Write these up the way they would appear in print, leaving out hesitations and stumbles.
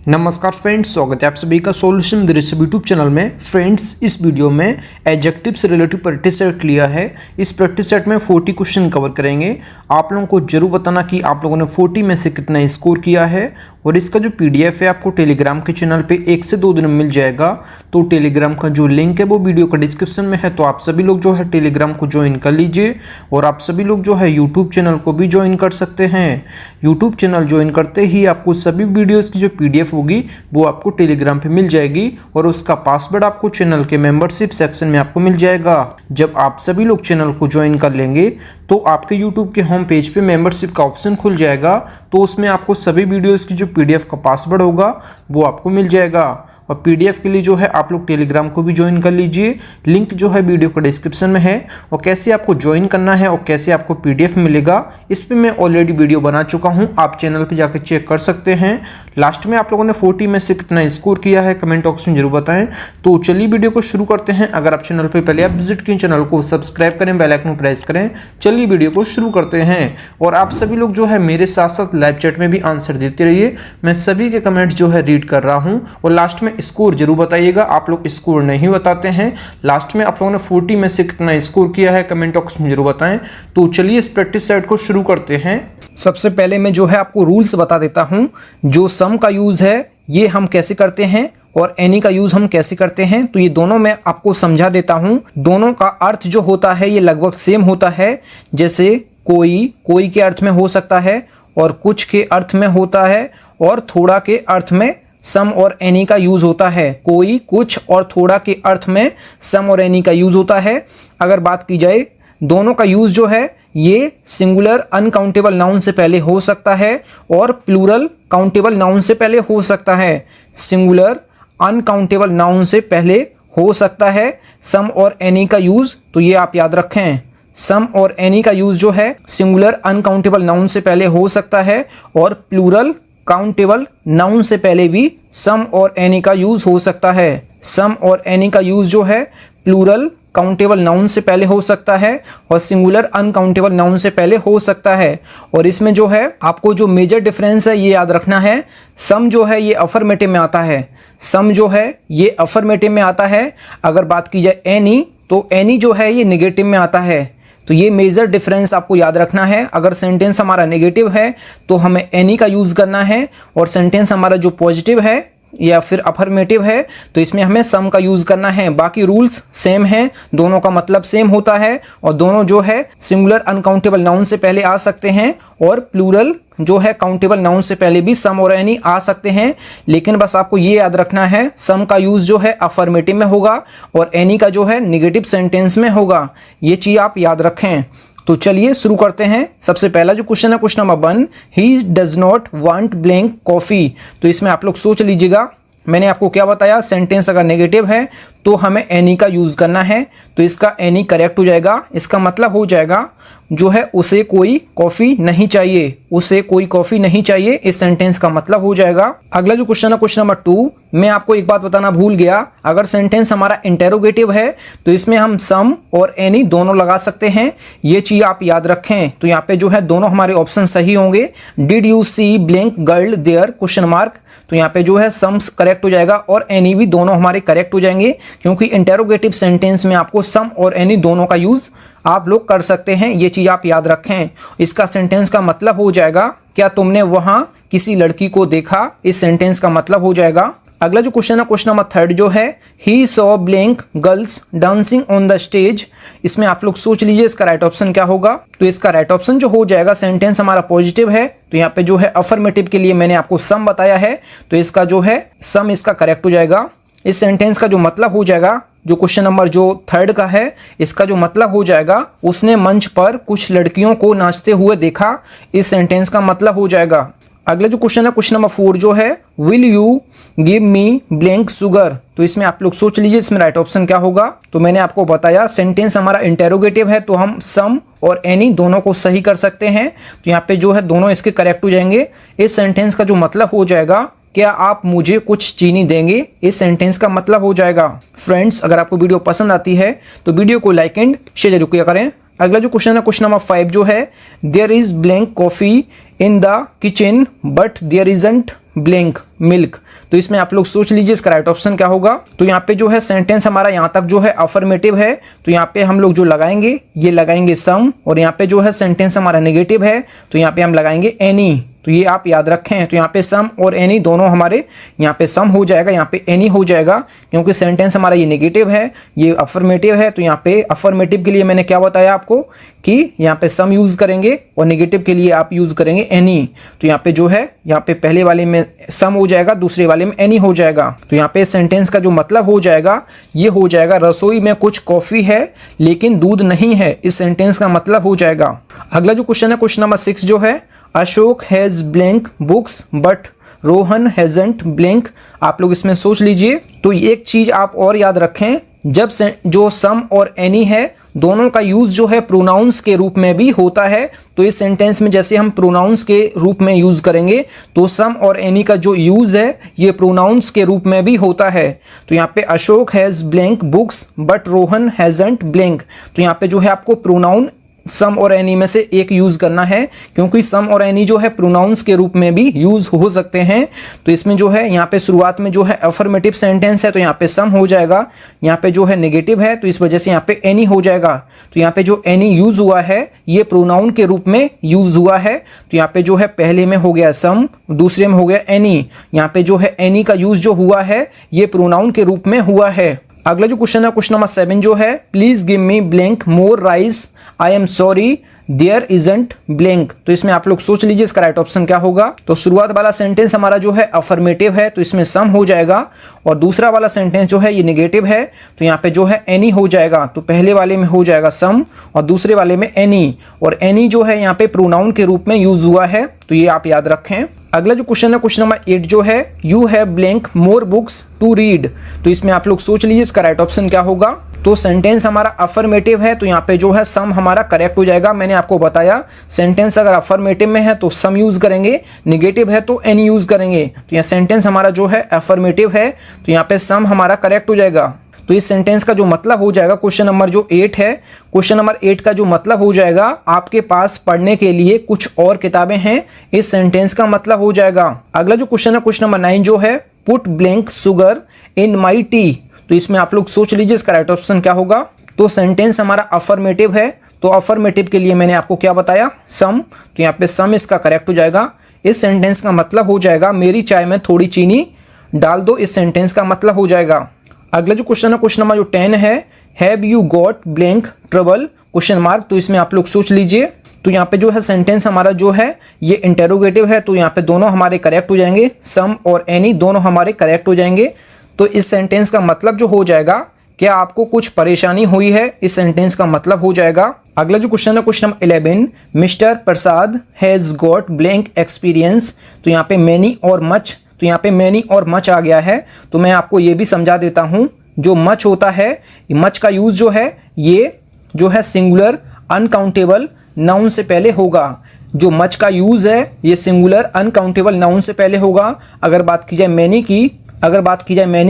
नमस्कार फ्रेंड्स, स्वागत है आप सभी का solution the recipe YouTube channel में। फ्रेंड्स, इस वीडियो में एडजेक्टिव से रिलेटिव प्रैक्टिस सेट लिया है। इस प्रैक्टिस सेट में 40 क्वेश्चन कवर करेंगे। आप लोगों को जरूर बताना कि आप लोगों ने 40 में से कितना स्कोर किया है। और इसका जो पीडीएफ है आपको टेलीग्राम के चैनल पे 1 से 2 दिन में मिल जाएगा। तो टेलीग्राम का जो लिंक है वो वीडियो का डिस्क्रिप्शन में है, तो आप सभी लोग जो है टेलीग्राम को ज्वाइन कर लीजिए। और आप सभी लोग जो है यूट्यूब चैनल को भी ज्वाइन कर सकते हैं। यूट्यूब चैनल ज्वाइन करते ही आपको सभी वीडियोस की जो पीडीएफ होगी वो आपको टेलीग्राम पे मिल जाएगी और उसका पासवर्ड आपको चैनल के मेंबरशिप सेक्शन में आपको मिल जाएगा। जब आप सभी लोग चैनल को ज्वाइन कर लेंगे तो आपके यूट्यूब के होम पेज पे मेंबरशिप का ऑप्शन खुल जाएगा, तो उसमें आपको सभी वीडियोस की जो पीडीएफ का पासवर्ड होगा वो आपको मिल जाएगा। और पीडीएफ के लिए जो है आप लोग टेलीग्राम को भी ज्वाइन कर लीजिए। लिंक जो है वीडियो का डिस्क्रिप्शन में है। और कैसे आपको ज्वाइन करना है और कैसे आपको पीडीएफ मिलेगा इस पर मैं ऑलरेडी वीडियो बना चुका हूं, आप चैनल पे जाकर चेक कर सकते हैं। लास्ट में आप लोगों ने 40 में से कितना स्कोर किया है कमेंट बॉक्स में जरूर बताएं। तो चलिए वीडियो को शुरू करते हैं। अगर आप चैनल पर पहले आप विजिट किए, चैनल को सब्सक्राइब करें, बेल आइकन प्रेस करें। चलिए वीडियो को शुरू करते हैं। और आप सभी लोग जो है मेरे साथ साथ लाइव चैट में भी आंसर देते रहिए। मैं सभी के कमेंट्स जो है रीड कर रहा हूँ। और लास्ट में स्कोर जरूर बताइएगा। आप लोग स्कोर नहीं बताते हैं। लास्ट में आप लोगों ने 40 में से कितना स्कोर किया है कमेंट बॉक्स में जरूर बताएं। तो चलिए इस प्रैक्टिस सेट को शुरू करते हैं। सबसे पहले मैं जो है आपको रूल्स बता देता हूं। जो सम का यूज है ये हम कैसे करते हैं और एनी का यूज हम कैसे करते हैं, तो ये दोनों मैं आपको समझा देता हूं। दोनों का अर्थ जो होता है ये लगभग सेम होता है। जैसे कोई के अर्थ में हो सकता है और कुछ के अर्थ में होता है और थोड़ा के अर्थ में सम और एनी का यूज होता है। कोई, कुछ और थोड़ा के अर्थ में सम और एनी का यूज होता है। अगर बात की जाए दोनों का यूज जो है ये सिंगुलर अनकाउंटेबल नाउन से पहले हो सकता है और प्लूरल काउंटेबल नाउन से पहले हो सकता है। सिंगुलर अनकाउंटेबल नाउन से पहले हो सकता है सम और एनी का यूज, तो ये आप याद रखें। सम और एनी का यूज जो है सिंगुलर अनकाउंटेबल नाउन से पहले हो सकता है और प्लूरल काउंटेबल नाउन से पहले भी सम और एनी का यूज हो सकता है। सम और एनी का यूज जो है प्लूरल काउंटेबल नाउन से पहले हो सकता है और सिंगुलर अनकाउंटेबल नाउन से पहले हो सकता है। और इसमें जो है आपको जो मेजर डिफरेंस है ये याद रखना है। सम जो है ये अफर्मेटिव में आता है। सम जो है ये अफर्मेटिव में आता है। अगर बात की जाए एनी, तो एनी जो है ये नेगेटिव में आता है। तो ये मेजर डिफरेंस आपको याद रखना है। अगर सेंटेंस हमारा नेगेटिव है तो हमें एनी का यूज़ करना है, और सेंटेंस हमारा जो पॉजिटिव है या फिर अफर्मेटिव है तो इसमें हमें सम का यूज़ करना है। बाकी रूल्स सेम हैं, दोनों का मतलब सेम होता है और दोनों जो है सिंगुलर अनकाउंटेबल नाउन से पहले आ सकते हैं और प्लूरल जो है काउंटेबल नाउन से पहले भी सम और एनी आ सकते हैं। लेकिन बस आपको ये याद रखना है सम का यूज़ जो है अफर्मेटिव में होगा और एनी का जो है नेगेटिव सेंटेंस में होगा। ये चीज़ आप याद रखें। तो चलिए शुरू करते हैं। सबसे पहला जो क्वेश्चन है question number 1, he does not want blank coffee. तो इसमें आप लोग सोच लीजिएगा, मैंने आपको क्या बताया, सेंटेंस अगर नेगेटिव है तो हमें एनी का यूज़ करना है। तो इसका एनी करेक्ट हो जाएगा। इसका मतलब हो जाएगा जो है उसे कोई कॉफ़ी नहीं चाहिए। उसे कोई कॉफ़ी नहीं चाहिए, इस सेंटेंस का मतलब हो जाएगा। अगला जो क्वेश्चन है क्वेश्चन नंबर 2, मैं आपको एक बात बताना भूल गया। अगर सेंटेंस हमारा इंटेरोगेटिव है तो इसमें हम सम और एनी दोनों लगा सकते हैं। ये चीज़ आप याद रखें। तो यहाँ पे जो है दोनों हमारे ऑप्शन सही होंगे। Did you see blank girl there question mark. तो यहाँ पे जो है सम करेक्ट हो जाएगा और एनी भी दोनों हमारे करेक्ट हो जाएंगे, क्योंकि इंटेरोगेटिव सेंटेंस में आपको सम और एनी दोनों का यूज़ आप लोग कर सकते हैं। ये चीज़ आप याद रखें। इसका सेंटेंस का मतलब हो जाएगा, क्या तुमने वहाँ किसी लड़की को देखा। इस सेंटेंस का मतलब हो जाएगा। अगला जो क्वेश्चन है क्वेश्चन नंबर 3 जो है, he saw blank girls dancing on the stage. इसमें आप लोग सोच लीजिए इसका राइट ऑप्शन क्या होगा। तो इसका राइट ऑप्शन जो हो जाएगा, सेंटेंस हमारा पॉजिटिव है तो यहाँ पे जो है अफर्मेटिव के लिए मैंने आपको सम बताया है, तो इसका जो है सम इसका करेक्ट हो जाएगा। इस सेंटेंस का जो मतलब हो जाएगा, जो क्वेश्चन नंबर जो 3 का है, इसका जो मतलब हो जाएगा, उसने मंच पर कुछ लड़कियों को नाचते हुए देखा। इस सेंटेंस का मतलब हो जाएगा। अगला जो क्वेश्चन है क्वेश्चन नंबर 4 जो है, will you give me blank sugar. तो इसमें आप लोग सोच लीजिए इसमें राइट ऑप्शन क्या होगा। तो मैंने आपको बताया सेंटेंस हमारा इंटेरोगेटिव है तो हम सम और एनी दोनों को सही कर सकते हैं। तो यहाँ पे जो है दोनों इसके करेक्ट हो जाएंगे। इस सेंटेंस का जो मतलब हो जाएगा, क्या आप मुझे कुछ चीनी देंगे। इस सेंटेंस का मतलब हो जाएगा। फ्रेंड्स, अगर आपको वीडियो पसंद आती है तो वीडियो को लाइक एंड शेयर जरूर किया करें। अगला जो क्वेश्चन है क्वेश्चन नंबर 5 जो है, there is blank coffee in the kitchen but there isn't blank. Milk. तो इसमें आप लोग सोच लीजिए इसका राइट ऑप्शन क्या होगा। तो यहाँ पे जो है सेंटेंस हमारा यहाँ तक जो है अफर्मेटिव है, तो यहाँ पे हम लोग जो लगाएंगे ये लगाएंगे सम, और यहाँ पे जो है सेंटेंस हमारा नेगेटिव है तो यहाँ पे हम लगाएंगे एनी। तो ये आप याद रखें। तो यहाँ पे सम और एनी दोनों हमारे यहाँ पे सम हो जाएगा, यहाँ पे एनी हो जाएगा, क्योंकि सेंटेंस हमारा ये नेगेटिव है, ये अफर्मेटिव है। तो यहाँ पे अफर्मेटिव के लिए मैंने क्या बताया आपको कि यहाँ पे सम यूज़ करेंगे और नेगेटिव के लिए आप यूज़ करेंगे एनी। तो यहाँ पे जो है यहाँ पे पहले वाले में सम हो जाएगा, दूसरे वाले में एनी हो जाएगा। तो यहाँ पे सेंटेंस का जो मतलब हो जाएगा ये हो जाएगा रसोई में कुछ कॉफ़ी है लेकिन दूध नहीं है। इस सेंटेंस का मतलब हो जाएगा। अगला जो क्वेश्चन है क्वेश्चन नंबर 6 जो है, Ashok has blank books but Rohan hasn't blank. आप लोग इसमें सोच लीजिए। तो एक चीज़ आप और याद रखें, जब जो सम और एनी है दोनों का यूज़ जो है प्रोनाउंस के रूप में भी होता है। तो इस सेंटेंस में जैसे हम प्रोनाउंस के रूप में यूज़ करेंगे तो सम और एनी का जो यूज़ है ये प्रोनाउंस के रूप में भी होता है। तो यहाँ पे Ashok has blank books but Rohan hasn't blank. तो यहाँ पे जो है आपको प्रोनाउन सम और एनी में से एक यूज़ करना है, क्योंकि सम और एनी जो है प्रोनाउंस के रूप में भी यूज़ हो सकते हैं। तो इसमें जो है यहाँ पे शुरुआत में जो है अफर्मेटिव सेंटेंस है तो यहाँ पे सम हो जाएगा, यहाँ पे जो है नेगेटिव है तो इस वजह से यहाँ पे एनी हो जाएगा। तो यहाँ पे जो एनी यूज़ हुआ है ये प्रोनाउन के रूप में यूज़ हुआ है। तो यहाँ पे जो है पहले में हो गया सम, दूसरे में हो गया एनी। यहाँ पे जो है एनी का यूज़ जो हुआ है ये प्रोनाउन के रूप में हुआ है। अगला जो क्वेश्चन है क्वेश्चन नंबर 7 जो है, please give me blank more rice I am sorry there isn't blank. तो इसमें आप लोग सोच लीजिए इसका राइट ऑप्शन क्या होगा। तो शुरुआत वाला सेंटेंस हमारा जो है अफर्मेटिव है तो इसमें सम हो जाएगा, और दूसरा वाला सेंटेंस जो है ये नेगेटिव है तो यहाँ पे जो है एनी हो जाएगा। तो पहले वाले में हो जाएगा सम और दूसरे वाले में एनी, और एनी जो है यहाँ पे प्रोनाउन के रूप में यूज हुआ है। तो ये आप याद रखें। अगला जो क्वेश्चन है क्वेश्चन नंबर 8 जो है, you have blank more books to read. तो इसमें आप लोग सोच लीजिए इसका राइट ऑप्शन क्या होगा। तो सेंटेंस हमारा अफर्मेटिव है तो यहाँ पे जो है सम हमारा करेक्ट हो जाएगा। मैंने आपको बताया सेंटेंस अगर अफर्मेटिव में है तो सम यूज़ करेंगे, नेगेटिव है तो एनी यूज़ करेंगे। तो यहाँ सेंटेंस हमारा जो है अफर्मेटिव है तो यहाँ पे सम हमारा करेक्ट हो जाएगा। तो इस सेंटेंस का जो मतलब हो जाएगा क्वेश्चन नंबर जो 8 है, क्वेश्चन नंबर 8 का जो मतलब हो जाएगा, आपके पास पढ़ने के लिए कुछ और किताबें हैं। इस सेंटेंस का मतलब हो जाएगा। अगला जो क्वेश्चन है क्वेश्चन नंबर 9 जो है, put blank sugar in my T. तो इसमें आप लोग सोच लीजिए इसका राइट ऑप्शन क्या होगा। तो सेंटेंस हमारा अफर्मेटिव है तो अफर्मेटिव के लिए मैंने आपको क्या बताया, सम। तो यहाँ पे सम इसका करेक्ट हो जाएगा। इस सेंटेंस का मतलब हो जाएगा मेरी चाय में थोड़ी चीनी डाल दो। इस सेंटेंस का मतलब हो जाएगा। अगला जो क्वेश्चन है क्वेश्चन नंबर जो 10 है, have you got blank trouble question mark. तो इसमें आप लोग सोच लीजिए। तो यहाँ पे जो है सेंटेंस हमारा जो है ये इंटेरोगेटिव है तो यहाँ पे दोनों हमारे करेक्ट हो जाएंगे, सम और एनी दोनों हमारे करेक्ट हो जाएंगे। तो इस सेंटेंस का मतलब जो हो जाएगा, क्या आपको कुछ परेशानी हुई है, इस सेंटेंस का मतलब हो जाएगा। अगला जो क्वेश्चन है question number 11, mister Prasad has got blank experience. तो यहाँ पे मैनी और मच, तो यहाँ पे मैनी और मच आ गया है। तो मैं आपको ये भी समझा देता हूँ, जो मच होता है, मच का यूज़ जो है ये जो है सिंगुलर अनकाउंटेबल नाउन से पहले होगा। जो मच का यूज़ है ये सिंगुलर अनकाउंटेबल नाउन से पहले होगा। अगर बात की जाए मैनी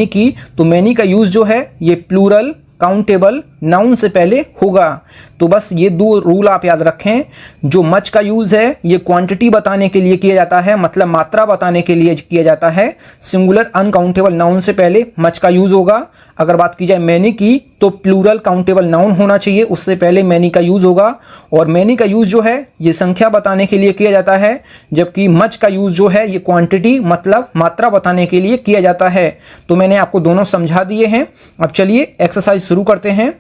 की, तो मैनी का यूज़ जो है ये प्लूरल काउंटेबल नाउन से पहले होगा। तो बस ये दो रूल आप याद रखें। जो मच का यूज़ है ये क्वांटिटी बताने के लिए किया जाता है, मतलब मात्रा बताने के लिए किया जाता है। सिंगुलर अनकाउंटेबल नाउन से पहले मच का यूज़ होगा। अगर बात की जाए मैनी की तो प्लूरल काउंटेबल नाउन होना चाहिए, उससे पहले मैनी का यूज़ होगा। और मैनी का यूज़ जो है ये संख्या बताने के लिए किया जाता है, जबकि मच का यूज़ जो है ये क्वांटिटी मतलब मात्रा बताने के लिए किया जाता है। तो मैंने आपको दोनों समझा दिए हैं। अब चलिए एक्सरसाइज शुरू करते हैं।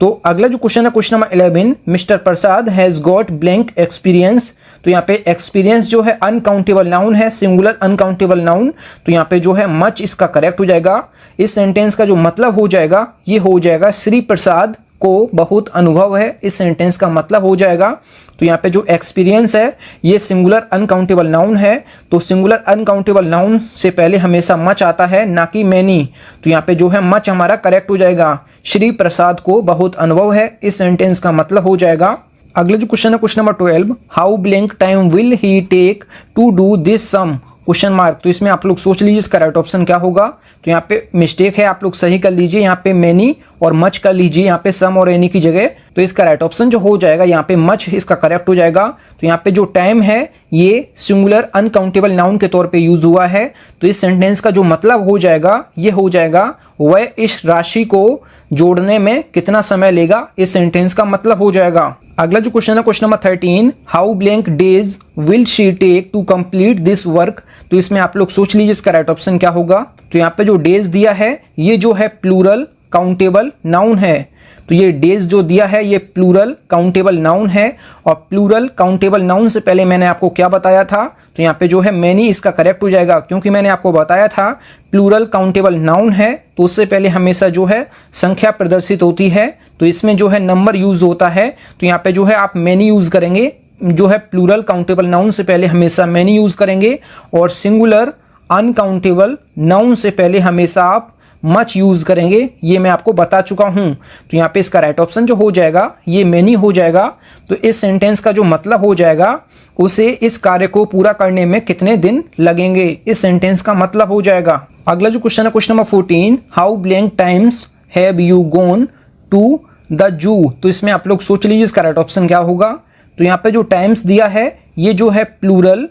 तो अगला जो क्वेश्चन है question number 11, mister Prasad has got blank experience. तो यहाँ पे एक्सपीरियंस जो है अनकाउंटेबल नाउन है, सिंगुलर अनकाउंटेबल नाउन। तो यहाँ पे जो है मच इसका करेक्ट हो जाएगा। इस सेंटेंस का जो मतलब हो जाएगा ये हो जाएगा श्री प्रसाद को बहुत अनुभव है। इस सेंटेंस का मतलब हो जाएगा। तो यहाँ पे जो एक्सपीरियंस है ये सिंगुलर अनकाउंटेबल नाउन है। तो सिंगुलर अनकाउंटेबल नाउन से पहले हमेशा मच आता है, ना कि मैनी। तो यहाँ पे जो है मच हमारा करेक्ट हो जाएगा। श्री प्रसाद को बहुत अनुभव है, इस सेंटेंस का मतलब हो जाएगा। अगला जो क्वेश्चन है question number 12, how blank time will he take to do this sum question mark. तो इसमें आप लोग सोच लीजिए इसका राइट ऑप्शन क्या होगा। तो यहाँ पे मिस्टेक है, आप लोग सही कर लीजिए, यहाँ पे मैनी और मच कर लीजिए, यहाँ पे सम और एनी की जगह। तो इसका राइट ऑप्शन जो हो जाएगा यहाँ पे मच इसका करेक्ट हो जाएगा। तो यहाँ पे जो टाइम है ये सिंगुलर अनकाउंटेबल नाउन के तौर पे यूज हुआ है। तो इस सेंटेंस का जो मतलब हो जाएगा ये हो जाएगा वह इस राशि को जोड़ने में कितना समय लेगा, इस सेंटेंस का मतलब हो जाएगा। अगला जो क्वेश्चन है question number 13, how blank days will she take to complete this work. तो इसमें आप लोग सोच लीजिए इसका राइट ऑप्शन क्या होगा। तो यहाँ पे जो डेज दिया है ये जो है प्लूरल काउंटेबल नाउन है। तो ये डेज जो दिया है ये प्लूरल काउंटेबल नाउन है, और प्लूरल काउंटेबल नाउन से पहले मैंने आपको क्या बताया था। तो यहाँ पे जो है मैनी इसका करेक्ट हो जाएगा, क्योंकि मैंने आपको बताया था प्लूरल काउंटेबल नाउन है तो उससे पहले हमेशा जो है संख्या प्रदर्शित होती है। तो इसमें जो है नंबर यूज होता है। तो यहाँ पे जो है आप मैनी यूज करेंगे, जो है प्लूरल काउंटेबल नाउन से पहले हमेशा मैनी यूज करेंगे, और सिंगुलर अनकाउंटेबल नाउन से पहले हमेशा आप मच यूज करेंगे, ये मैं आपको बता चुका हूं। तो यहाँ पे इसका राइट ऑप्शन जो हो जाएगा ये मैनी हो जाएगा। तो इस सेंटेंस का जो मतलब हो जाएगा उसे इस कार्य को पूरा करने में कितने दिन लगेंगे, इस सेंटेंस का मतलब हो जाएगा। अगला जो क्वेश्चन है question number 14, how blank times have you gone to the zoo. तो इसमें आप लोग सोच लीजिए इसका राइट ऑप्शन क्या होगा। तो यहाँ पे जो टाइम्स दिया है ये जो है प्लूरल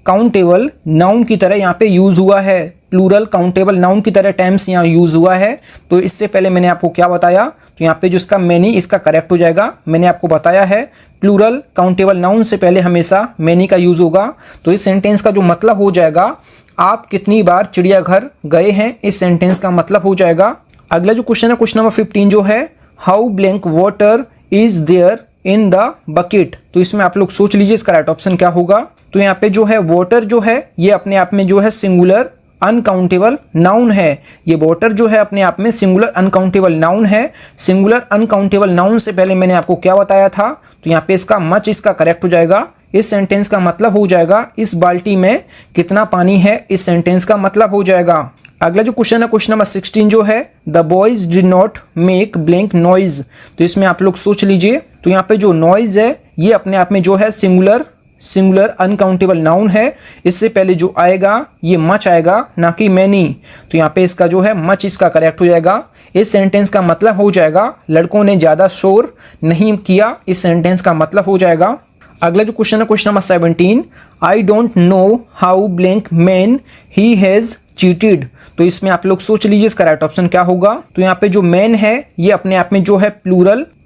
काउंटेबल नाउन की तरह यहाँ पे यूज हुआ है, प्लूरल काउंटेबल नाउन की तरह टाइम्स यहाँ यूज हुआ है। तो इससे पहले मैंने आपको क्या बताया, तो यहाँ पे जो इसका मैनी इसका करेक्ट हो जाएगा। मैंने आपको बताया है प्लूरल काउंटेबल नाउन से पहले हमेशा मैनी का यूज होगा। तो इस सेंटेंस का जो मतलब हो जाएगा आप कितनी बार चिड़ियाघर गए हैं, इस सेंटेंस का मतलब हो जाएगा। अगला जो क्वेश्चन है क्वेश्चन नंबर 15 जो है, how blank water is there in the bucket. तो इसमें आप लोग सोच लीजिए इसका राइट ऑप्शन क्या होगा। तो यहाँ पे जो है वाटर जो है ये अपने आप में जो है सिंगुलर अनकाउंटेबल नाउन है। ये वाटर जो है अपने आप में सिंगुलर अनकाउंटेबल नाउन है। सिंगुलर अनकाउंटेबल नाउन से पहले मैंने आपको क्या बताया था। तो यहाँ पे इसका मच इसका करेक्ट हो जाएगा। इस सेंटेंस का मतलब हो जाएगा इस बाल्टी में कितना पानी है, इस सेंटेंस का मतलब हो जाएगा। अगला जो क्वेश्चन है क्वेश्चन नंबर 16 जो है, the boys did not make blank noise. तो इसमें आप लोग सोच लीजिए। तो यहाँ पे जो नॉइज है ये अपने आप में जो है सिंगुलर अनकाउंटेबल नाउन है। इससे पहले जो आएगा ये मच आएगा, ना कि मैनी। तो यहाँ पे इसका जो है मच इसका करेक्ट हो जाएगा। इस सेंटेंस का मतलब हो जाएगा लड़कों ने ज़्यादा शोर नहीं किया, इस सेंटेंस का मतलब हो जाएगा। अगला जो क्वेश्चन है question number 17, I don't know how blank man he has cheated. तो इसमें आप लोग सोच लीजिए इसका राइट ऑप्शन क्या होगा। तो यहाँ पे जो मैन है ये अपने आप में जो है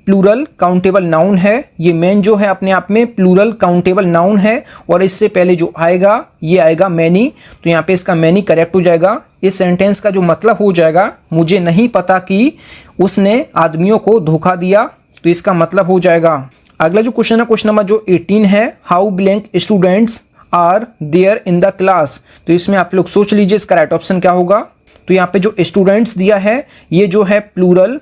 प्लूरल काउंटेबल नाउन है। ये मैन जो है अपने आप में प्लूरल काउंटेबल नाउन है, और इससे पहले जो आएगा ये आएगा मैनी। तो यहाँ पे इसका मैनी करेक्ट हो जाएगा। इस सेंटेंस का जो मतलब हो जाएगा मुझे नहीं पता कि उसने आदमियों को धोखा दिया, तो इसका मतलब हो जाएगा। अगला जो क्वेश्चन है क्वेश्चन नंबर जो 18 है, how blank students are there in the class. तो इसमें आप लोग सोच लीजिए इसका राइट ऑप्शन क्या होगा। तो यहाँ पे जो स्टूडेंट्स दिया है ये जो है प्लूरल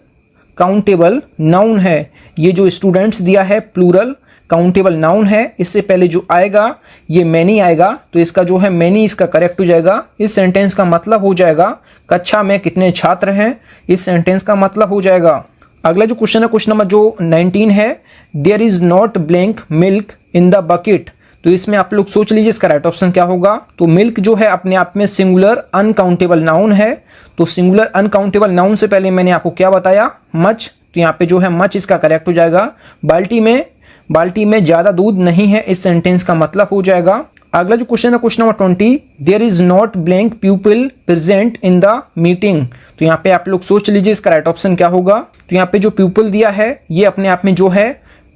काउंटेबल नाउन है। ये जो स्टूडेंट्स दिया है प्लूरल काउंटेबल नाउन है। इससे पहले जो आएगा ये मैनी आएगा, तो इसका जो है मैनी इसका करेक्ट हो जाएगा। इस सेंटेंस का मतलब हो जाएगा कक्षा में कितने छात्र हैं, इस सेंटेंस का मतलब हो जाएगा। अगला जो क्वेश्चन है क्वेश्चन नंबर जो 19 है, there is not blank milk in the bucket. तो इसमें आप लोग सोच लीजिए इसका राइट ऑप्शन क्या होगा। तो मिल्क जो है अपने आप में सिंगुलर अनकाउंटेबल नाउन है। तो सिंगुलर अनकाउंटेबल नाउन से पहले मैंने आपको क्या बताया, मच। तो यहाँ पे जो है मच इसका करेक्ट हो जाएगा। बाल्टी में ज़्यादा दूध नहीं है, इस सेंटेंस का मतलब हो जाएगा। अगला जो क्वेश्चन है question number 20, there is not blank people present in the meeting. तो यहाँ पे आप लोग सोच लीजिए इसका राइट ऑप्शन क्या होगा। तो यहाँ पे जो पीपल दिया है ये अपने आप में जो है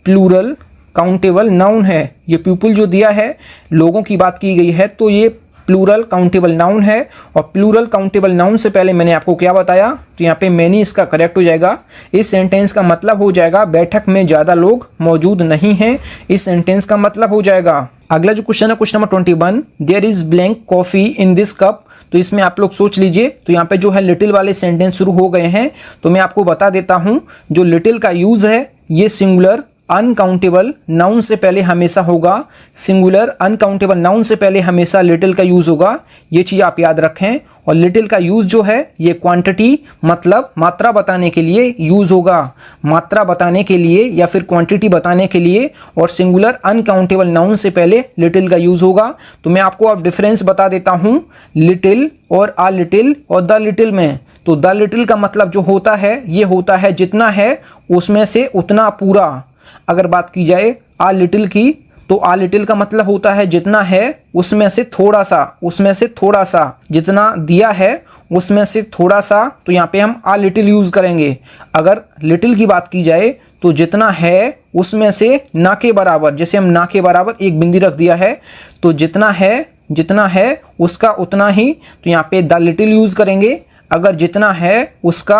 प्लूरल काउंटेबल नाउन है। ये पीपल जो दिया है लोगों की बात की गई है, तो ये प्लूरल काउंटेबल नाउन है। और प्लूरल काउंटेबल नाउन से पहले मैंने आपको क्या बताया, तो यहाँ पे मैनी इसका करेक्ट हो जाएगा। इस सेंटेंस का मतलब हो जाएगा बैठक में ज़्यादा लोग मौजूद नहीं हैं, इस सेंटेंस का मतलब हो जाएगा। अगला जो क्वेश्चन है question number 21, there is blank coffee in this cup. तो इसमें आप लोग सोच लीजिए। तो यहाँ पे जो है लिटिल वाले सेंटेंस शुरू हो गए हैं, तो मैं आपको बता देता हूँ जो लिटिल का यूज़ है ये सिंगुलर अनकाउंटेबल नाउन से पहले हमेशा होगा सिंगुलर, अनकाउंटेबल नाउन से पहले हमेशा लिटिल का यूज़ होगा। ये चीज़ आप याद रखें। और लिटिल का यूज़ जो है ये क्वांटिटी मतलब मात्रा बताने के लिए यूज़ होगा, मात्रा बताने के लिए या फिर क्वांटिटी बताने के लिए। और सिंगुलर अनकाउंटेबल नाउन से पहले लिटिल का यूज़ होगा। तो मैं आपको अब डिफरेंस बता देता हूँ लिटिल और आ लिटिल और द लिटिल में। तो द लिटिल का मतलब जो होता है ये होता है जितना है उसमें से उतना पूरा। अगर बात की जाए आ लिटिल की तो आ लिटिल का मतलब होता है जितना है उसमें से थोड़ा सा, उसमें से थोड़ा सा, जितना दिया है उसमें से थोड़ा सा। तो यहाँ पे हम आ लिटिल यूज़ करेंगे। अगर लिटिल की बात की जाए तो जितना है उसमें से ना के बराबर, जैसे हम ना के बराबर एक बिंदी रख दिया है तो जितना है उसका उतना ही, तो यहाँ पे द लिटिल यूज़ करेंगे। अगर जितना है उसका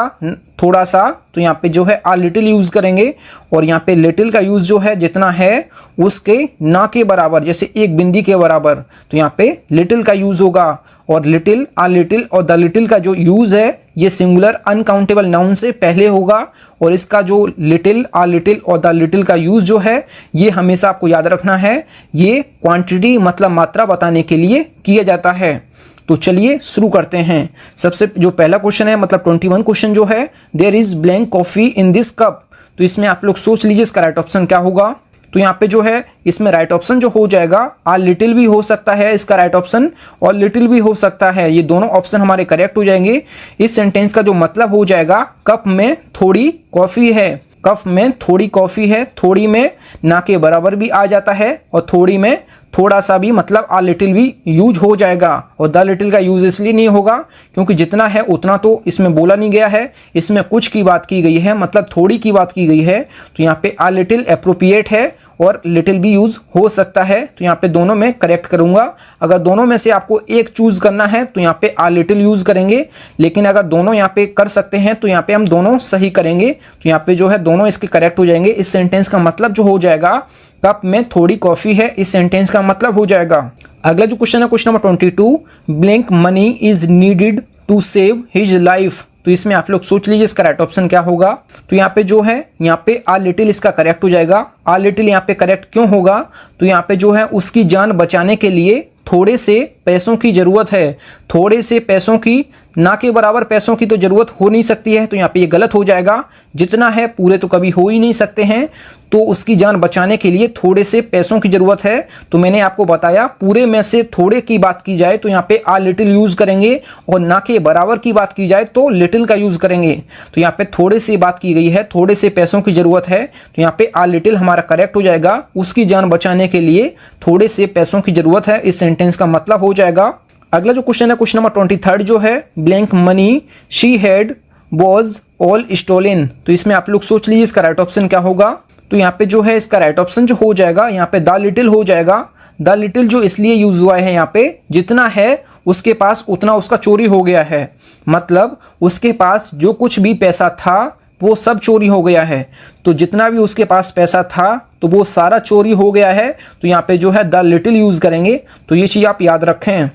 थोड़ा सा तो यहाँ पे जो है आ लिटिल यूज़ करेंगे। और यहाँ पे लिटिल का यूज़ जो है जितना है उसके ना के बराबर, जैसे एक बिंदी के बराबर, तो यहाँ पे लिटिल का यूज़ होगा। और लिटिल, आ लिटिल और द लिटिल का जो यूज़ है ये सिंगुलर अनकाउंटेबल नाउन से पहले होगा। और इसका जो लिटिल, आ लिटिल और द लिटिल का यूज़ जो है ये हमेशा आपको याद रखना है, ये क्वांटिटी मतलब मात्रा बताने के लिए किया जाता है। तो चलिए शुरू करते हैं। सबसे जो पहला क्वेश्चन है मतलब 21 क्वेश्चन जो है, there is blank coffee in this cup. तो इसमें आप लोग सोच लीजिए इसका राइट ऑप्शन क्या होगा। तो यहाँ पे जो है इसमें राइट ऑप्शन जो हो जाएगा आ लिटिल भी हो सकता है इसका राइट ऑप्शन, और लिटिल भी हो सकता है। ये दोनों ऑप्शन हमारे करेक्ट हो जाएंगे। इस सेंटेंस का जो मतलब हो जाएगा कप में थोड़ी कॉफ़ी है, कप में थोड़ी कॉफ़ी है। थोड़ी में ना के बराबर भी आ जाता है और थोड़ी में थोड़ा सा भी मतलब आ लिटिल भी यूज हो जाएगा। और द लिटिल का यूज इसलिए नहीं होगा क्योंकि जितना है उतना तो इसमें बोला नहीं गया है, इसमें कुछ की बात की गई है, मतलब थोड़ी की बात की गई है। तो यहाँ पे आ लिटिल एप्रोप्रिएट है और लिटिल भी यूज़ हो सकता है। तो यहाँ पे दोनों में करेक्ट करूँगा। अगर दोनों में से आपको एक चूज़ करना है तो यहाँ पे आ लिटिल यूज़ करेंगे, लेकिन अगर दोनों यहाँ पे कर सकते हैं तो यहाँ पे हम दोनों सही करेंगे। तो यहाँ पे जो है दोनों इसके करेक्ट हो जाएंगे। इस सेंटेंस का मतलब जो हो जाएगा कप में थोड़ी कॉफ़ी है, इस सेंटेंस का मतलब हो जाएगा। अगला जो क्वेश्चन है question number 22, blank money is needed to save his life. तो इसमें आप लोग सोच लीजिए इसका राइट ऑप्शन क्या होगा। तो यहाँ पे जो है यहाँ पे आ लिटिल इसका करेक्ट हो जाएगा। आ लिटिल यहाँ पे करेक्ट क्यों होगा, तो यहाँ पे जो है उसकी जान बचाने के लिए थोड़े से पैसों की ज़रूरत है। थोड़े से पैसों की, ना के बराबर पैसों की तो ज़रूरत हो नहीं सकती है। तो यहाँ पे ये गलत हो जाएगा। जितना है पूरे तो कभी हो ही नहीं सकते हैं, तो उसकी जान बचाने के लिए थोड़े से पैसों की ज़रूरत है। तो मैंने आपको बताया पूरे में से थोड़े की बात की जाए तो यहाँ पे आ लिटिल यूज़ करेंगे, और ना के बराबर की बात की जाए तो लिटिल का यूज़ करेंगे। तो यहाँ पे थोड़े से बात की गई है, थोड़े से पैसों की ज़रूरत है, तो यहाँ पे आ लिटिल हमारा करेक्ट हो जाएगा। उसकी जान बचाने के लिए थोड़े से पैसों की ज़रूरत है, इस सेंटेंस का मतलब हो जाएगा। अगला जो क्वेश्चन है क्वेश्चन नंबर 23 जो है, blank money she had was all stolen. तो इसमें आप लोग सोच लीजिए इसका राइट ऑप्शन क्या होगा। तो यहाँ पे जो है इसका राइट ऑप्शन जो हो जाएगा यहाँ पे द लिटिल हो जाएगा। द लिटिल जो इसलिए यूज हुआ है यहाँ पे, जितना है उसके पास उतना उसका चोरी हो गया है, मतलब उसके पास जो कुछ भी पैसा था वो सब चोरी हो गया है। तो जितना भी उसके पास पैसा था तो वो सारा चोरी हो गया है। तो यहाँ पे जो है द लिटिल यूज़ करेंगे। तो ये चीज़ आप याद रखें।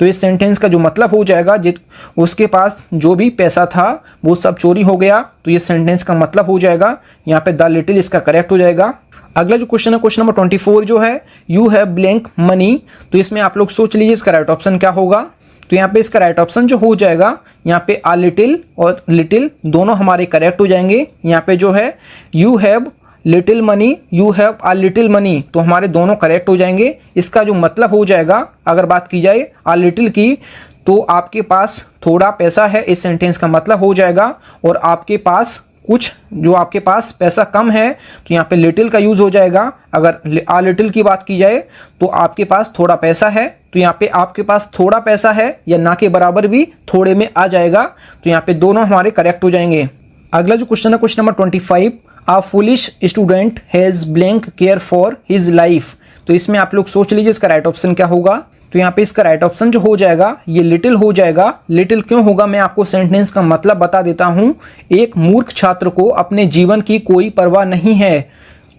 तो इस सेंटेंस का जो मतलब हो जाएगा उसके पास जो भी पैसा था वो सब चोरी हो गया। तो ये सेंटेंस का मतलब हो जाएगा यहाँ पे द लिटिल इसका करेक्ट हो जाएगा। अगला जो क्वेश्चन है क्वेश्चन नंबर 24 जो है, यू हैव ब्लैंक मनी। तो इसमें आप लोग सोच लीजिए इसका राइट ऑप्शन क्या होगा। तो यहाँ पे इसका राइट ऑप्शन जो हो जाएगा यहाँ पे आ लिटिल और लिटिल दोनों हमारे करेक्ट हो जाएंगे। यहाँ पे जो है you have little money, you have uh little money, तो हमारे दोनों करेक्ट हो जाएंगे। इसका जो मतलब हो जाएगा अगर बात की जाए आ लिटिल की, तो आपके पास थोड़ा पैसा है, इस सेंटेंस का मतलब हो जाएगा। और आपके पास कुछ, जो आपके पास पैसा कम है, तो यहाँ पे लिटिल का यूज़ हो जाएगा। अगर आ लिटिल की बात की जाए तो आपके पास थोड़ा पैसा है, तो यहाँ पे आपके पास थोड़ा पैसा है या ना के बराबर भी थोड़े में आ जाएगा। तो यहाँ पे दोनों हमारे करेक्ट हो जाएंगे। अगला जो क्वेश्चन है question number 25, a foolish student has blank care for his life. तो इसमें आप लोग सोच लीजिए इसका राइट ऑप्शन क्या होगा। तो यहाँ पे इसका राइट ऑप्शन जो हो जाएगा ये लिटिल हो जाएगा। लिटिल क्यों होगा मैं आपको सेंटेंस का मतलब बता देता हूँ। एक मूर्ख छात्र को अपने जीवन की कोई परवाह नहीं है।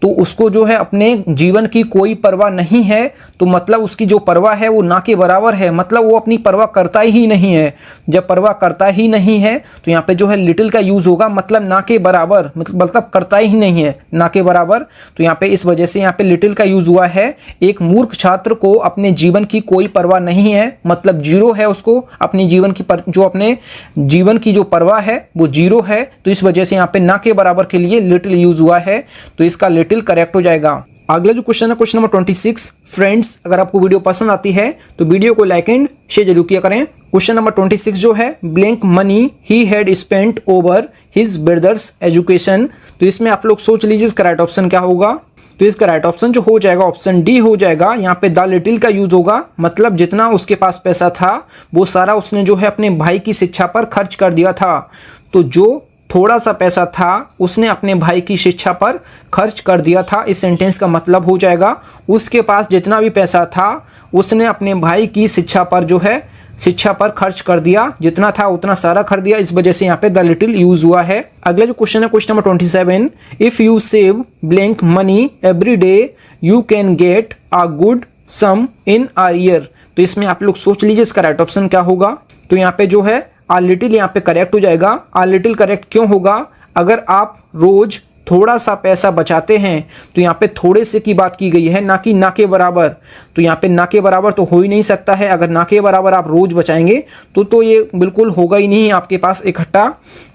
तो उसको जो है अपने जीवन की कोई परवाह नहीं है, तो मतलब उसकी जो परवाह है वो ना के बराबर है, मतलब वो अपनी परवाह करता ही नहीं है। जब परवाह करता ही नहीं है तो यहाँ पे जो है लिटिल का यूज होगा, मतलब ना के बराबर, मतलब करता ही नहीं है, ना के बराबर। तो यहाँ पे इस वजह से यहाँ पे लिटिल का यूज हुआ है। एक मूर्ख छात्र को अपने जीवन की कोई परवाह नहीं है, मतलब जीरो है, उसको अपनी जीवन की जो अपने जीवन की जो परवाह है वो जीरो है, तो इस वजह से यहाँ पे ना के बराबर के लिए लिटिल यूज हुआ है, तो इसका लिटिल करेक्ट हो जाएगा। अगला जो क्वेश्चन है क्वेश्चन नंबर 26। फ्रेंड्स, अगर आपको वीडियो पसंद आती है तो वीडियो को लाइक एंड शेयर जरूर किया करें। क्वेश्चन नंबर 26 जो है, blank money he had spent over his brothers education, तो इसमें आप लोग सोच लीजिए इसका राइट ऑप्शन क्या होगा। तो इसका राइट ऑप्शन जो हो जाएगा ऑप्शन डी हो जाएगा। यहाँ पे द लिटिल का यूज होगा, मतलब जितना उसके पास पैसा था वो सारा उसने जो है अपने भाई की शिक्षा पर खर्च कर दिया था। तो जो थोड़ा सा पैसा था उसने अपने भाई की शिक्षा पर खर्च कर दिया था, इस सेंटेंस का मतलब हो जाएगा उसके पास जितना भी पैसा था उसने अपने भाई की शिक्षा पर जो है शिक्षा पर खर्च कर दिया, जितना था उतना सारा कर दिया, इस वजह से यहाँ पे द लिटिल यूज हुआ है। अगला जो क्वेश्चन है question number 27। If you save blank money every day you can get a good sum in a year, तो इसमें आप लोग सोच लीजिए इसका राइट ऑप्शन क्या होगा। तो यहाँ पे जो है आ लिटिल यहाँ पे करेक्ट हो जाएगा। आ लिटिल करेक्ट क्यों होगा, अगर आप रोज थोड़ा सा पैसा बचाते हैं तो यहाँ पे थोड़े से की बात की गई है, ना कि ना के बराबर। तो यहाँ पे ना के बराबर तो हो ही नहीं सकता है, अगर ना के बराबर आप रोज बचाएंगे तो ये बिल्कुल होगा ही नहीं आपके पास इकट्ठा।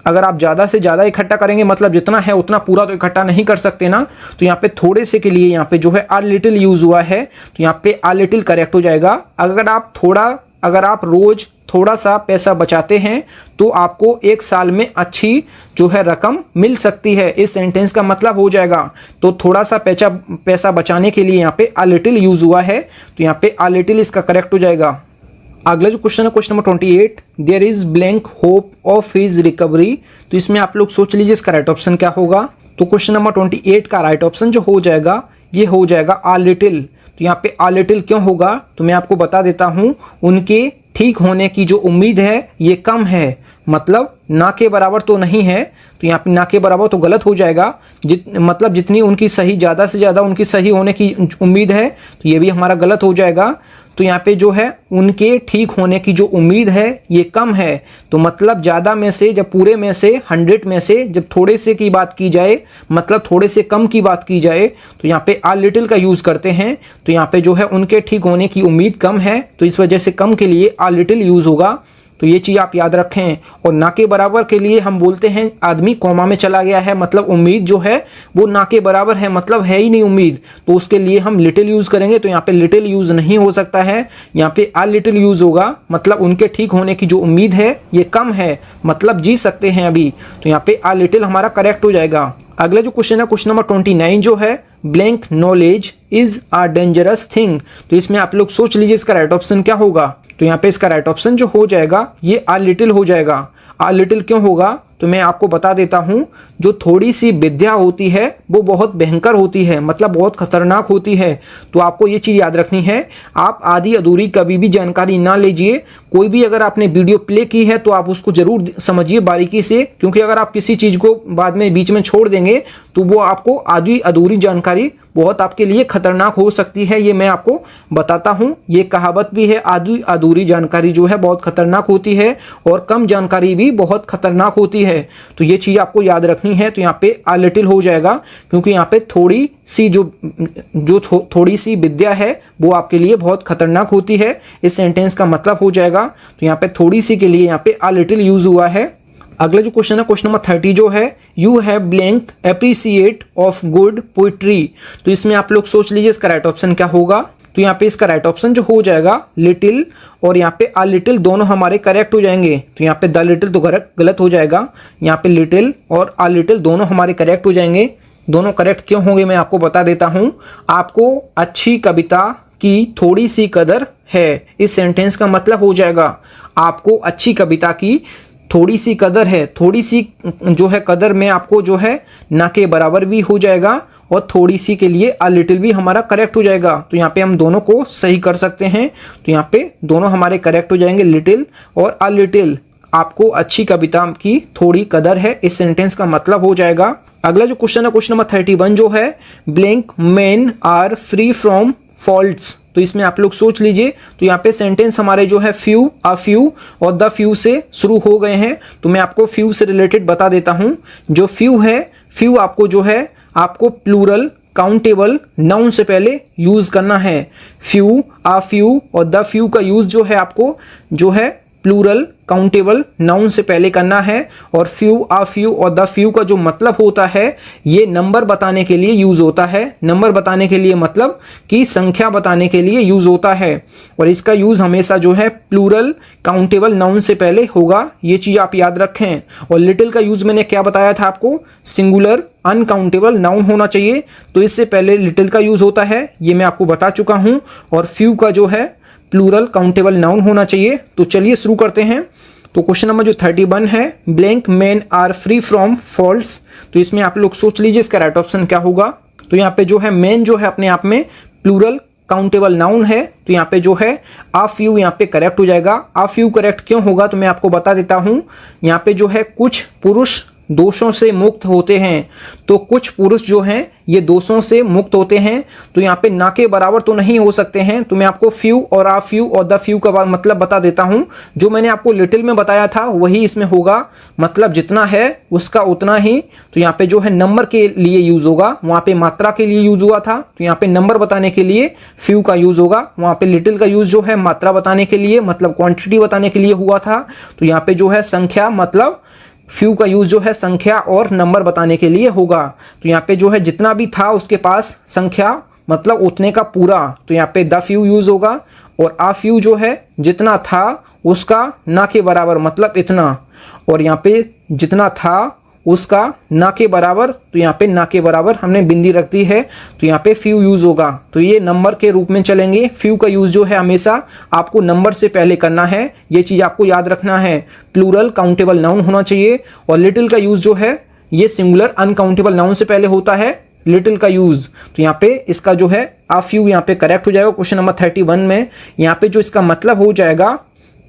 अगर आप ज़्यादा से ज़्यादा इकट्ठा करेंगे, मतलब जितना है उतना पूरा तो इकट्ठा नहीं कर सकते ना, तो यहाँ पे थोड़े से के लिए यहाँ पे जो है आ लिटिल यूज हुआ है, तो यहाँ पे आ लिटिल करेक्ट हो जाएगा। अगर आप रोज थोड़ा सा पैसा बचाते हैं तो आपको एक साल में अच्छी जो है रकम मिल सकती है, इस सेंटेंस का मतलब हो जाएगा। तो थोड़ा सा पैसा बचाने के लिए यहाँ पे आ लिटिल यूज हुआ है, तो यहाँ पे आ लिटिल इसका करेक्ट हो जाएगा। अगला जो क्वेश्चन है question number 28। There is blank hope of his recovery, तो इसमें आप लोग सोच लीजिए इसका राइट ऑप्शन क्या होगा। तो क्वेश्चन नंबर 28 का राइट ऑप्शन जो हो जाएगा ये हो जाएगा आ लिटिल। तो यहाँ पे आ लिटिल क्यों होगा तो मैं आपको बता देता हूँ, उनके ठीक होने की जो उम्मीद है ये कम है, मतलब ना के बराबर तो नहीं है, तो यहाँ पे ना के बराबर तो गलत हो जाएगा। मतलब जितनी उनकी सही, ज़्यादा से ज़्यादा उनकी सही होने की उम्मीद है तो ये भी हमारा गलत हो जाएगा। तो यहाँ पे जो है उनके ठीक होने की जो उम्मीद है ये कम है, तो मतलब ज़्यादा में से, जब पूरे में से 100 में से जब थोड़े से की बात की जाए, मतलब थोड़े से कम की बात की जाए, तो यहाँ पे आ लिटिल का यूज़ करते हैं। तो यहाँ पे जो है उनके ठीक होने की उम्मीद कम है, तो इस वजह से कम के लिए आ लिटिल यूज़ होगा, तो ये चीज़ आप याद रखें। और ना के बराबर के लिए हम बोलते हैं आदमी कोमा में चला गया है, मतलब उम्मीद जो है वो ना के बराबर है, मतलब है ही नहीं उम्मीद, तो उसके लिए हम लिटिल यूज़ करेंगे। तो यहाँ पे लिटिल यूज़ नहीं हो सकता है, यहाँ पे आ लिटिल यूज़ होगा, मतलब उनके ठीक होने की जो उम्मीद है ये कम है, मतलब जी सकते हैं अभी, तो यहाँ पे आ लिटिल हमारा करेक्ट हो जाएगा। अगला जो क्वेश्चन है क्वेश्चन नंबर 29 जो है, blank knowledge is a dangerous thing, तो इसमें आप लोग सोच लीजिए इसका राइट ऑप्शन क्या होगा। तो यहाँ पे इसका राइट ऑप्शन जो हो जाएगा ये आ लिटिल हो जाएगा। आ लिटिल क्यों होगा तो मैं आपको बता देता हूँ, जो थोड़ी सी विद्या होती है वो बहुत भयंकर होती है, मतलब बहुत खतरनाक होती है। तो आपको ये चीज़ याद रखनी है, आप आधी अधूरी कभी भी जानकारी ना लीजिए। कोई भी अगर आपने वीडियो प्ले की है तो आप उसको ज़रूर समझिए बारीकी से, क्योंकि अगर आप किसी चीज़ को बाद में बीच में छोड़ देंगे तो वो आपको आधी अधूरी जानकारी बहुत आपके लिए खतरनाक हो सकती है, ये मैं आपको बताता हूँ। ये कहावत भी है, आधी अधूरी जानकारी जो है बहुत खतरनाक होती है और कम जानकारी भी बहुत खतरनाक होती है, तो ये चीज़ आपको याद रखनी है। तो यहाँ पे आ लिटिल हो जाएगा, क्योंकि यहाँ पे थोड़ी सी थोड़ी सी विद्या है वो आपके लिए बहुत खतरनाक होती है, इस सेंटेंस का मतलब हो जाएगा। तो यहाँ पे थोड़ी सी के लिए यहाँ पे आ लिटिल यूज हुआ है। अगला जो क्वेश्चन है क्वेश्चन नंबर 30 जो है, you have blank appreciate of good poetry, तो इसमें आप लोग सोच लीजिए इसका राइट ऑप्शन क्या होगा। तो यहाँ पे इसका राइट ऑप्शन जो हो जाएगा लिटिल, और यहाँ पे आ लिटिल दोनों हमारे करेक्ट हो जाएंगे। तो यहाँ पे द लिटिल तो गलत हो जाएगा, यहाँ पे लिटिल और आ लिटिल दोनों हमारे करेक्ट हो जाएंगे। दोनों करेक्ट क्यों होंगे मैं आपको बता देता हूँ। आपको अच्छी कविता की थोड़ी सी कदर है, इस सेंटेंस का मतलब हो जाएगा आपको अच्छी कविता की थोड़ी सी कदर है। थोड़ी सी जो है कदर में आपको जो है ना के बराबर भी हो जाएगा, और थोड़ी सी के लिए आ लिटिल भी हमारा करेक्ट हो जाएगा। तो यहाँ पे हम दोनों को सही कर सकते हैं, तो यहाँ पे दोनों हमारे करेक्ट हो जाएंगे, लिटिल और आ लिटिल। आपको अच्छी कविता की थोड़ी कदर है, इस सेंटेंस का मतलब हो जाएगा। अगला जो क्वेश्चन है क्वेश्चन नंबर 31 जो है blank men are free from faults. तो इसमें आप लोग सोच लीजिए। तो यहाँ पे सेंटेंस हमारे जो है फ्यू, अ फ्यू और द फ्यू से शुरू हो गए हैं। तो मैं आपको फ्यू से रिलेटेड बता देता हूँ। जो फ्यू है, फ्यू आपको जो है आपको प्लूरल काउंटेबल नाउन से पहले यूज करना है। फ्यू, अ फ्यू और द फ्यू का यूज जो है आपको जो है प्लूरल काउंटेबल नाउन से पहले करना है। और फ्यू, अ फ्यू और द फ्यू का जो मतलब होता है ये नंबर बताने के लिए यूज होता है। नंबर बताने के लिए मतलब कि संख्या बताने के लिए यूज होता है। और इसका यूज हमेशा जो है प्लूरल काउंटेबल नाउन से पहले होगा, ये चीज आप याद रखें। और लिटिल का यूज मैंने क्या बताया था आपको, सिंगुलर अनकाउंटेबल नाउन होना चाहिए, तो इससे पहले लिटिल का यूज होता है, ये मैं आपको बता चुका हूं। और फ्यू का जो है प्लूरल काउंटेबल नाउन होना चाहिए। तो चलिए शुरू करते हैं। तो क्वेश्चन नंबर जो 31 है blank man are free from faults. तो इसमें आप लोग सोच लीजिए इसका राइट ऑप्शन क्या होगा। तो यहाँ पे जो है मैन जो है अपने आप में प्लूरल काउंटेबल नाउन है, तो यहाँ पे जो है आ फ्यू यहाँ पे करेक्ट हो जाएगा। आ फ्यू करेक्ट क्यों होगा तो मैं आपको बता देता हूँ। यहाँ पे जो है कुछ पुरुष दोषों से मुक्त होते हैं, तो कुछ पुरुष जो हैं ये दोषों से मुक्त होते हैं। तो यहाँ पे ना के बराबर तो नहीं हो सकते हैं। तो मैं आपको फ्यू और आ फ्यू और द फ्यू का मतलब बता देता हूँ। जो मैंने आपको लिटिल में बताया था वही इसमें होगा, मतलब जितना है उसका उतना ही। तो यहाँ पे जो है नंबर के लिए यूज होगा, वहाँ पे मात्रा के लिए यूज हुआ था, तो यहाँ पे नंबर बताने के लिए फ्यू का यूज होगा। वहाँ पे लिटिल का यूज जो है मात्रा बताने के लिए, मतलब क्वांटिटी बताने के लिए हुआ था। तो यहाँ पे जो है संख्या, मतलब फ्यू का यूज जो है संख्या और नंबर बताने के लिए होगा। तो यहाँ पे जो है जितना भी था उसके पास संख्या, मतलब उतने का पूरा, तो यहाँ पे द फ्यू यूज होगा। और आ फ्यू जो है जितना था उसका ना के बराबर, मतलब इतना। और यहाँ पे जितना था उसका ना के बराबर, तो यहाँ पे ना के बराबर हमने बिंदी रख दी है, तो यहाँ पे फ्यू यूज होगा। तो ये नंबर के रूप में चलेंगे। फ्यू का यूज जो है हमेशा आपको नंबर से पहले करना है, ये चीज़ आपको याद रखना है। प्लूरल काउंटेबल नाउन होना चाहिए। और लिटिल का यूज जो है ये सिंगुलर अनकाउंटेबल नाउन से पहले होता है, लिटिल का यूज। तो यहाँ पे इसका जो है आ फ्यू यहाँ पे करेक्ट हो जाएगा क्वेश्चन नंबर 31 में। यहाँ पे जो इसका मतलब हो जाएगा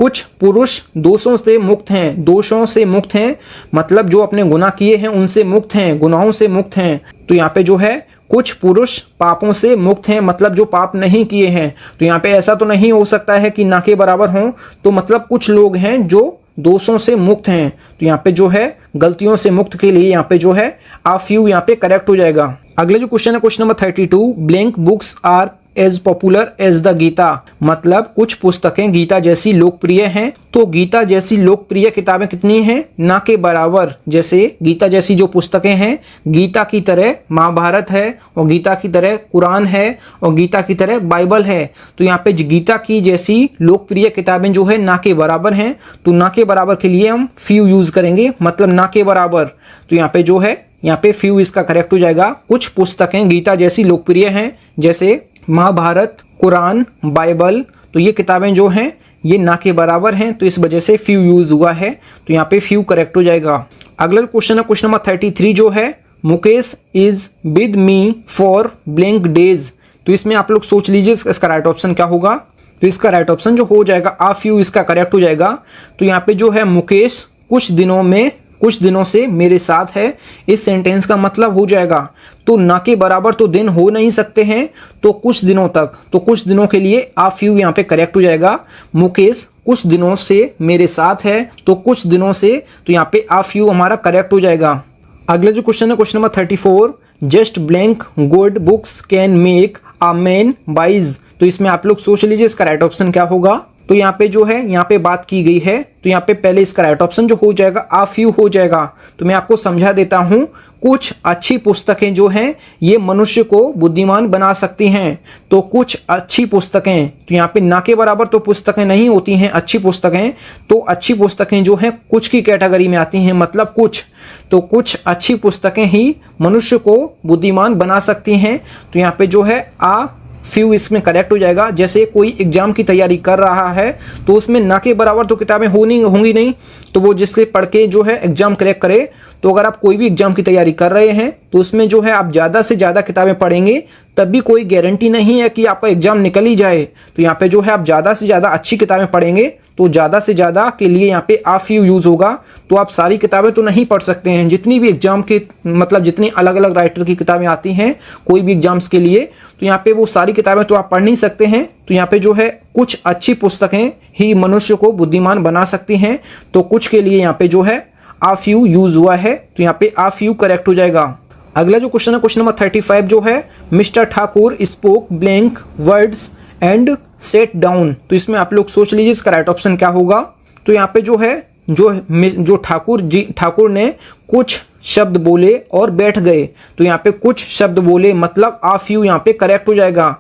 कुछ पुरुष दोषों से मुक्त हैं। दोषों से मुक्त हैं मतलब जो अपने गुनाह किए हैं उनसे मुक्त हैं, गुनाहों से मुक्त हैं। तो यहाँ पे जो है कुछ पुरुष पापों से मुक्त हैं, मतलब जो पाप नहीं किए हैं। तो यहाँ पे ऐसा तो नहीं हो सकता है कि ना के बराबर हों, तो मतलब कुछ लोग हैं जो दोषों से मुक्त हैं। तो यहाँ पे जो है गलतियों से मुक्त के लिए यहाँ पे जो है आ फ्यू यहाँ पे करेक्ट हो जाएगा। अगले जो क्वेश्चन है question number 32 blank books are as popular as the Gita. मतलब कुछ पुस्तकें गीता जैसी लोकप्रिय हैं। तो गीता जैसी लोकप्रिय किताबें कितनी हैं, ना के बराबर। जैसे गीता जैसी जो पुस्तकें हैं, गीता की तरह महाभारत है, और गीता की तरह कुरान है, और गीता की तरह बाइबल है। तो यहाँ पे गीता की जैसी लोकप्रिय किताबें जो है ना के बराबर हैं। तो ना के बराबर के लिए हम फ्यू यूज करेंगे, मतलब ना के बराबर। तो यहाँ पे जो है यहाँ पे फ्यू इसका करेक्ट हो जाएगा। कुछ पुस्तकें गीता जैसी लोकप्रिय हैं, जैसे महाभारत, कुरान, बाइबल। तो ये किताबें जो हैं ये ना के बराबर हैं, तो इस वजह से फ्यू यूज हुआ है। तो यहाँ पे फ्यू करेक्ट हो जाएगा। अगला क्वेश्चन है क्वेश्चन नंबर 33 जो है Mukesh is with me for blank days. तो इसमें आप लोग सोच लीजिए इसका राइट ऑप्शन क्या होगा। तो इसका राइट ऑप्शन जो हो जाएगा आ फ्यू इसका करेक्ट हो जाएगा। तो यहाँ पे जो है मुकेश कुछ दिनों से मेरे साथ है, इस सेंटेंस का मतलब हो जाएगा तो ना के बराबर तो दिन हो नहीं सकते हैं, तो कुछ दिनों तक, तो कुछ दिनों के लिए आ फ्यू यहाँ पे करेक्ट हो जाएगा। मुकेश कुछ दिनों से मेरे साथ है, तो कुछ दिनों से, तो यहाँ पे आ फ्यू हमारा करेक्ट हो जाएगा। अगला जो क्वेश्चन है question number 34 just blank good books can make a man wise. तो इसमें आप लोग सोच लीजिए इसका राइट ऑप्शन क्या होगा। तो यहाँ पे जो है यहाँ पे बात की गई है, तो यहाँ पे पहले इसका राइट ऑप्शन जो हो जाएगा आ फ्यू हो जाएगा। तो मैं आपको समझा देता हूँ, कुछ अच्छी पुस्तकें जो हैं ये मनुष्य को बुद्धिमान बना सकती हैं। तो कुछ अच्छी पुस्तकें, तो यहाँ पे ना के बराबर तो पुस्तकें नहीं होती हैं अच्छी पुस्तकें, तो अच्छी पुस्तकें जो हैं कुछ की कैटेगरी में आती हैं, मतलब कुछ, तो कुछ अच्छी पुस्तकें ही मनुष्य को बुद्धिमान बना सकती हैं। तो यहाँ पे जो है आ फ्यू इसमें करेक्ट हो जाएगा। जैसे कोई एग्जाम की तैयारी कर रहा है तो उसमें ना के बराबर तो किताबें होंगी नहीं, तो वो जिससे पढ़ के जो है एग्जाम क्रैक करे। तो अगर आप कोई भी एग्जाम की तैयारी कर रहे हैं तो उसमें जो है आप ज़्यादा से ज़्यादा किताबें पढ़ेंगे, तब भी कोई गारंटी नहीं है कि आपका एग्जाम निकल ही जाए। तो यहाँ पे जो है आप ज़्यादा से ज़्यादा अच्छी किताबें पढ़ेंगे तो ज़्यादा से ज़्यादा के लिए यहाँ पे आ फ्यू यूज़ होगा। तो आप सारी किताबें तो नहीं पढ़ सकते हैं, जितनी भी एग्जाम के मतलब जितनी अलग अलग राइटर की किताबें आती हैं कोई भी एग्जाम्स के लिए, तो यहाँ पे वो सारी किताबें तो आप पढ़ नहीं सकते हैं। तो यहाँ पे जो है कुछ अच्छी पुस्तकें ही मनुष्य को बुद्धिमान बना सकती हैं, तो कुछ के लिए यहाँ पे जो है आ फ्यू यूज़ हुआ है, तो यहाँ पे आ फ्यू करेक्ट हो जाएगा। अगला जो क्वेश्चन है क्वेश्चन नंबर 35 जो है mister Thakur spoke blank words and set down. तो इसमें आप लोग सोच लीजिए इसका राइट ऑप्शन क्या होगा। तो यहाँ पे जो है जो ठाकुर ने कुछ शब्द बोले और बैठ गए, तो यहाँ पे कुछ शब्द बोले मतलब आ फ्यू यहाँ पे करेक्ट हो जाएगा।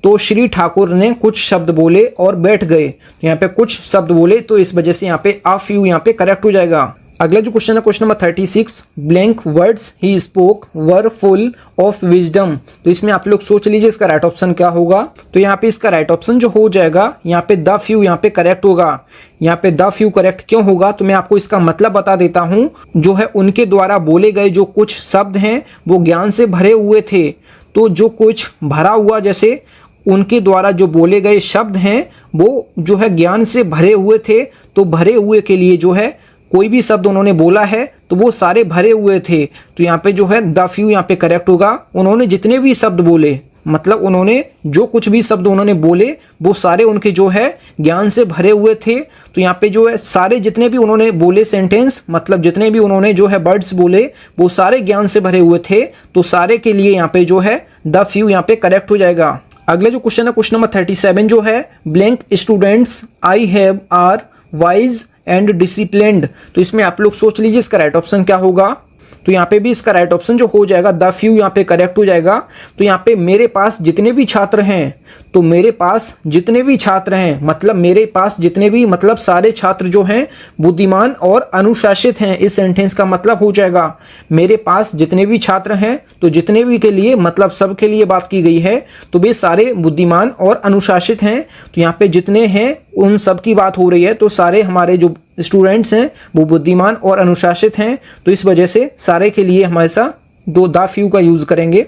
तो श्री ठाकुर ने कुछ शब्द बोले और बैठ गए, तो यहाँ पे कुछ शब्द बोले, तो इस वजह से यहाँ पे आ फ्यू यहाँ पे करेक्ट हो जाएगा। अगला जो क्वेश्चन है question number 36 blank words he spoke were full of wisdom. तो इसमें आप लोग सोच लीजिए इसका राइट ऑप्शन क्या होगा। तो यहाँ पे इसका राइट ऑप्शन जो हो जाएगा यहाँ पे द फ्यू यहाँ पे करेक्ट होगा। यहाँ पे द फ्यू करेक्ट क्यों होगा, तो मैं आपको इसका मतलब बता देता हूँ। जो है उनके द्वारा बोले गए जो कुछ शब्द हैं वो ज्ञान से भरे हुए थे। तो जो कुछ भरा हुआ, जैसे उनके द्वारा जो बोले गए शब्द हैं वो जो है ज्ञान से भरे हुए थे, तो भरे हुए के लिए जो है कोई भी शब्द उन्होंने बोला है तो वो सारे भरे हुए थे, तो यहाँ पे जो है द फ्यू यहाँ पे करेक्ट होगा। उन्होंने जितने भी शब्द बोले मतलब उन्होंने जो कुछ भी शब्द उन्होंने बोले वो सारे उनके जो है ज्ञान से भरे हुए थे। तो यहाँ पे जो है सारे जितने भी उन्होंने बोले सेंटेंस मतलब जितने भी उन्होंने जो है वर्ड्स बोले वो सारे ज्ञान से भरे हुए थे, तो सारे के लिए यहाँ पे जो है द फ्यू यहाँ पे करेक्ट हो जाएगा। अगला जो क्वेश्चन है क्वेश्चन नंबर 37 जो है blank students I have are wise and disciplined. तो इसमें आप लोग सोच लीजिए इसका राइट ऑप्शन क्या होगा। तो यहाँ पे भी इसका राइट ऑप्शन जो हो जाएगा द फ्यू यहाँ पे करेक्ट हो जाएगा। तो यहाँ पे मेरे पास जितने भी छात्र हैं, तो मेरे पास जितने भी छात्र हैं मतलब मेरे पास जितने भी मतलब सारे छात्र जो हैं बुद्धिमान और अनुशासित हैं। इस सेंटेंस का मतलब हो जाएगा मेरे पास जितने भी छात्र हैं, तो जितने भी के लिए मतलब सब के लिए बात की गई है, तो वे सारे बुद्धिमान और अनुशासित हैं। तो यहाँ पे जितने हैं उन सब की बात हो रही है, तो सारे हमारे जो स्टूडेंट्स हैं वो बुद्धिमान और अनुशासित हैं, तो इस वजह से सारे के लिए हमेशा दो द फ्यू का यूज़ करेंगे।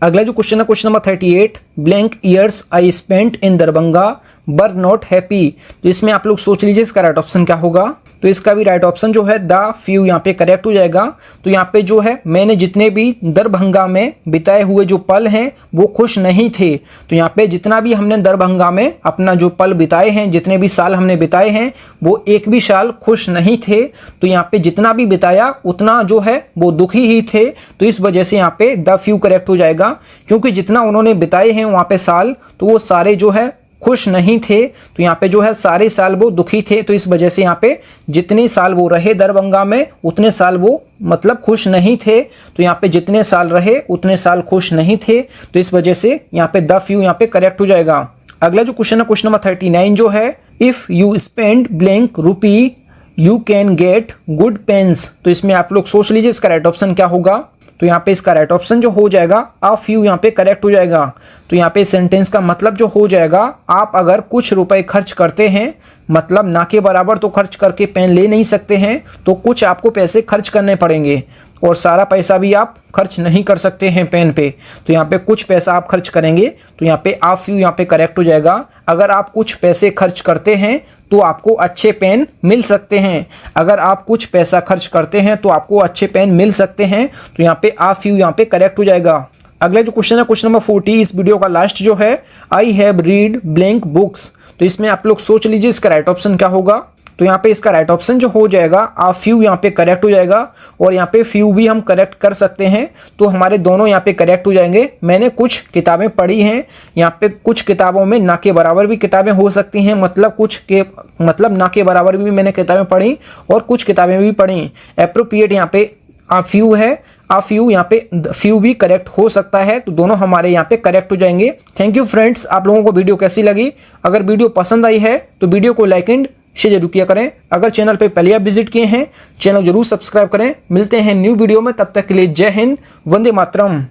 अगला जो क्वेश्चन है question number 38 blank years I spent in Darbhanga बर नॉट हैप्पी। तो इसमें आप लोग सोच लीजिए इसका राइट ऑप्शन क्या होगा। तो इसका भी राइट ऑप्शन जो है द फ्यू यहाँ पे करेक्ट हो जाएगा। तो यहाँ पे जो है मैंने जितने भी दरभंगा में बिताए हुए जो पल हैं वो खुश नहीं थे। तो यहाँ पे जितना भी हमने दरभंगा में अपना जो पल बिताए हैं, जितने भी साल हमने बिताए हैं, वो एक भी साल खुश नहीं थे। तो यहाँ पे जितना भी बिताया उतना जो है वो दुखी ही थे। तो इस वजह से यहाँ पे द फ्यू करेक्ट हो जाएगा, क्योंकि जितना उन्होंने बिताए हैं वहाँ पे साल, तो वो सारे जो है खुश नहीं थे। तो यहाँ पे जो है सारे साल वो दुखी थे। तो इस वजह से यहाँ पे जितने साल वो रहे दरभंगा में उतने साल वो मतलब खुश नहीं थे। तो यहाँ पे जितने साल रहे उतने साल खुश नहीं थे। तो इस वजह से यहाँ पे द फ्यू यहाँ पे करेक्ट हो जाएगा। अगला जो क्वेश्चन है क्वेश्चन नंबर 39 जो है if you spend blank rupee you can get good pens. तो इसमें आप लोग सोच लीजिए इसका राइट ऑप्शन क्या होगा। तो यहाँ पे इसका राइट ऑप्शन जो हो जाएगा आ फ्यू यहाँ पे करेक्ट हो जाएगा। तो यहाँ पे सेंटेंस का मतलब जो हो जाएगा आप अगर कुछ रुपए खर्च करते हैं, मतलब ना के बराबर तो खर्च करके पेन ले नहीं सकते हैं, तो कुछ आपको पैसे खर्च करने पड़ेंगे और सारा पैसा भी आप खर्च नहीं कर सकते हैं पेन पे। तो यहाँ पे कुछ पैसा आप खर्च करेंगे, तो यहाँ पे आ फ्यू यहाँ पे करेक्ट हो जाएगा। अगर आप कुछ पैसे खर्च करते हैं तो आपको अच्छे पेन मिल सकते हैं। अगर आप कुछ पैसा खर्च करते हैं तो आपको अच्छे पेन मिल सकते हैं। तो यहाँ पे आ फ्यू यहाँ पे करेक्ट हो जाएगा। अगला जो क्वेश्चन है क्वेश्चन नंबर 40 इस वीडियो का लास्ट जो है I have read blank books. तो इसमें आप लोग सोच लीजिए इसका राइट ऑप्शन क्या होगा। तो यहाँ पे इसका राइट ऑप्शन जो हो जाएगा आ फ्यू यहाँ पे करेक्ट हो जाएगा, और यहाँ पे फ्यू भी हम करेक्ट कर सकते हैं। तो हमारे दोनों यहाँ पे करेक्ट हो जाएंगे। मैंने कुछ किताबें पढ़ी हैं, यहाँ पे कुछ किताबों में ना के बराबर भी किताबें हो सकती हैं, मतलब कुछ के मतलब ना के बराबर भी मैंने किताबें पढ़ी और कुछ किताबें भी पढ़ी। एप्रोप्रिएट यहाँ पे आ फ्यू है, आ फ्यू यहाँ पे फ्यू भी करेक्ट हो सकता है। तो दोनों हमारे यहाँ पे करेक्ट हो जाएंगे। Thank you friends. आप लोगों को वीडियो कैसी लगी? अगर वीडियो पसंद आई है तो वीडियो को लाइक एंड शेयर जरूर किया करें। अगर चैनल पे पहले आप विजिट किए हैं, चैनल जरूर सब्सक्राइब करें। मिलते हैं न्यू वीडियो में, तब तक के लिए जय हिंद, वंदे मातरम।